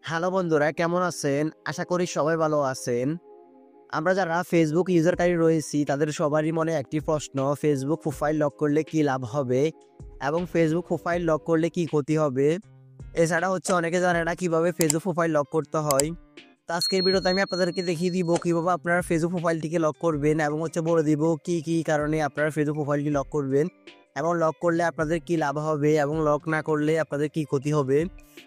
Hello বন্ধুরা, কেমন আছেন? আশা করি সবাই ভালো আছেন। আমরা যারা ফেসবুক ইউজারকারী রয়েছি তাদের সবারই মনে একটি প্রশ্ন, ফেসবুক প্রোফাইল লক করলে কি লাভ হবে এবং ফেসবুক প্রোফাইল লক করলে কি ক্ষতি হবে? এছাড়া অনেকে জানে না কিভাবে ফেসবুক প্রোফাইল লক করতে হয়। তো আজকের ভিডিওতে আমি আপনাদেরকে দেখিয়ে দিব কিভাবে আপনারা ফেসবুক প্রোফাইলটিকে লক করবেন এবং বলে দিব কি কারণে আপনারা ফেসবুক প্রোফাইলটি লক করবেন এবং লক করলে আপনাদের কি লাভ হবে এবং লক না করলে আপনাদের কি ক্ষতি হবে।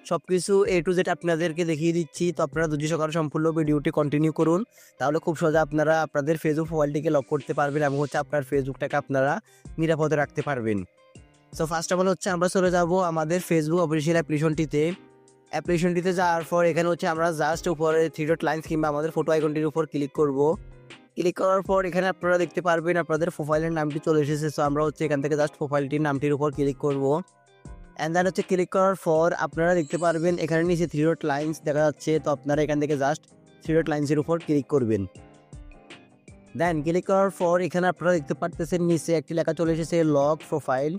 সবকিছু A to Z আপনাদেরকে দেখিয়ে দিচ্ছি। তো আপনারা ধৈর্য সহকারে সম্পূর্ণ ভিডিওটি কন্টিনিউ করুন। তাহলে খুব সহজে আপনারা আপনাদের ফেসবুক প্রোফাইলটিকে লক করতে পারবেন এবং আপনার ফেসবুকটাকে আপনারা নিরাপদে রাখতে পারবেন। সো ফার্স্ট অফ অল আমরা চলে যাব আমাদের ফেসবুক অফিসিয়াল অ্যাপ্লিকেশনটিতে যাওয়ার পর এখানে আমরা জাস্ট উপরে থ্রি ডট লাইন্স কিংবা আমাদের ফটো আইকনটির উপর ক্লিক করব। ক্লিক করার পর এখানে আপনারা দেখতে পারবেন আপনাদের প্রোফাইলের নামটি চলে এসেছে। সো আমরা এখান থেকে জাস্ট প্রোফাইলটির নামটির উপর ক্লিক করব। অ্যান্ড দেন ক্লিক করার পর আপনারা দেখতে পারবেন এখানে নিচে থ্রি ডট লাইন্স দেখা যাচ্ছে। তো আপনারা এখান থেকে জাস্ট থ্রি ডট লাইন্সের উপর ক্লিক করবেন। দেন ক্লিক করার পর এখানে আপনারা দেখতে পারতেছেন নিচে একটি লেখা চলে এসেছে লক প্রোফাইল।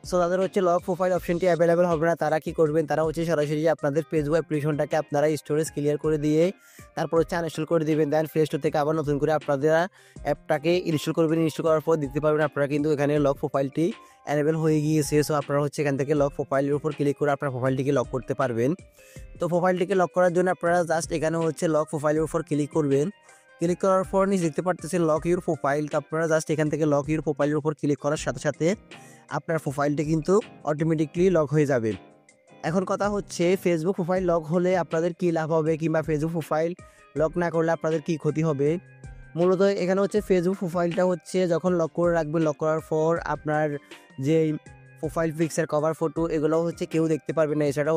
সো তাদের লক প্রোফাইল অপশনটি অ্যাভেলেবেল হবে না। তারা কি করবেন, তারা সরাসরি আপনাদের ফেসবুক অ্যাপ্লিকেশনটাকে আপনারা স্টোরেজ ক্লিয়ার করে দিয়ে তারপর আনইনস্টল করে দিবেন। দেন প্লে স্টোর থেকে আবার নতুন করে আপনারা অ্যাপটাকে ইনস্টল করবেন। ইনস্টল করার পর দেখতে পারবেন আপনারা কিন্তু এখানে লক প্রোফাইলটি অ্যাভেলেবেল হয়ে গিয়েছে। সো আপনারা এখান থেকে লক প্রোফাইলের উপর ক্লিক করে আপনার প্রোফাইলটিকে লক করতে পারবেন। তো প্রোফাইলটিকে লক করার জন্য আপনারা জাস্ট এখানে লক প্রোফাইলের উপর ক্লিক করবেন। ক্লিক করার পর নিচে দেখতে পারতেছেন লক ইউর প্রোফাইল। তো আপনারা জাস্ট এখান থেকে লক ইউর প্রোফাইলের উপর ক্লিক করার সাথে সাথে আপনার প্রোফাইলটি কিন্তু অটোমেটিকলি লক হয়ে যাবে। এখন কথা ফেসবুক প্রোফাইল লক হলে আপনাদের কি লাভ হবে কিংবা ফেসবুক প্রোফাইল লক না করলে আপনাদের কি ক্ষতি হবে। মূলত এখানে ফেসবুক প্রোফাইলটা যখন লক করে রাখবেন, লক করার পর আপনার যে প্রোফাইল পিকচার কভার ফটো এগুলো কেউ দেখতে পারবে না। এছাড়া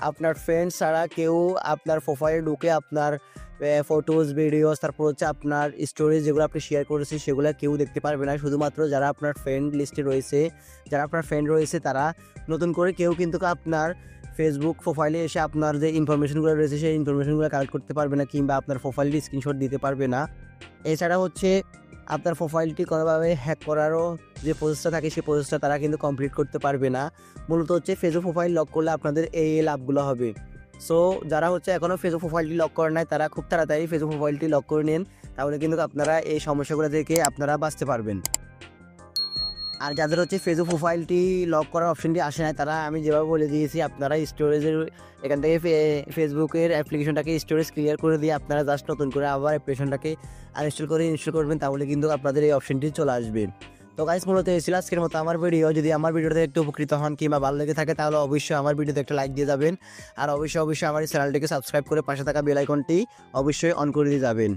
আপনার ফ্রেন্ডস ছাড়া কেউ আপনার প্রোফাইলে ঢুকে আপনার ফটোজ ভিডিওস তারপর আপনার স্টোরেজ যেগুলো আপনি শেয়ার করেছেন সেগুলো কেউ দেখতে পারবে না। শুধুমাত্র যারা আপনার ফ্রেন্ড লিস্টে রয়েছে, তারা, নতুন করে কেউ কিন্তু আপনার ফেসবুক প্রোফাইলে এসে আপনার যে ইনফরমেশনগুলো রয়েছে সেই ইনফরমেশনগুলো কালেক্ট করতে পারবে না কিংবা আপনার প্রোফাইলটি স্ক্রিনশট দিতে পারবে না। এছাড়া আপনার প্রোফাইলটি কোনোভাবে হ্যাক করারও যে প্রসেসটা থাকে সেই প্রসেসটা তারা কিন্তু কমপ্লিট করতে পারবে না। মূলত ফেসবুক প্রোফাইল লক করলে আপনাদের এই লাভগুলো হবে। সো যারা এখনও ফেসবুক প্রোফাইলটি লক করে নাই তারা খুব তাড়াতাড়ি ফেসবুক প্রোফাইলটি লক করে নিন। তাহলে কিন্তু আপনারা এই সমস্যাগুলো থেকে আপনারা বাঁচতে পারবেন। আর যাদের ফেসবুক প্রোফাইলটি লক করার অপশনটি আসে না তারা আমি যেভাবে বলে দিয়েছি আপনারা স্টোরেজের এখান থেকে ফেসবুকের অ্যাপ্লিকেশনটাকে স্টোরেজ ক্লিয়ার করে দিয়ে আপনারা জাস্ট নতুন করে আবার অ্যাপ্লিকেশনটাকে ইনস্টল করবেন। তাহলে কিন্তু আপনাদের এই অপশনটি চলে আসবে। তো গাইস, মূলত এই ছিল আজকের মতো আমার ভিডিও। যদি আমার ভিডিওতে একটু উপকৃত হন কিংবা ভালো লেগে থাকে তাহলে অবশ্যই আমার ভিডিওতে একটা লাইক দিয়ে যাবেন। আর অবশ্যই আমার এই চ্যানেলটিকে সাবস্ক্রাইব করে পাশে থাকা বেল আইকনটি অবশ্যই অন করে দিয়ে যাবেন।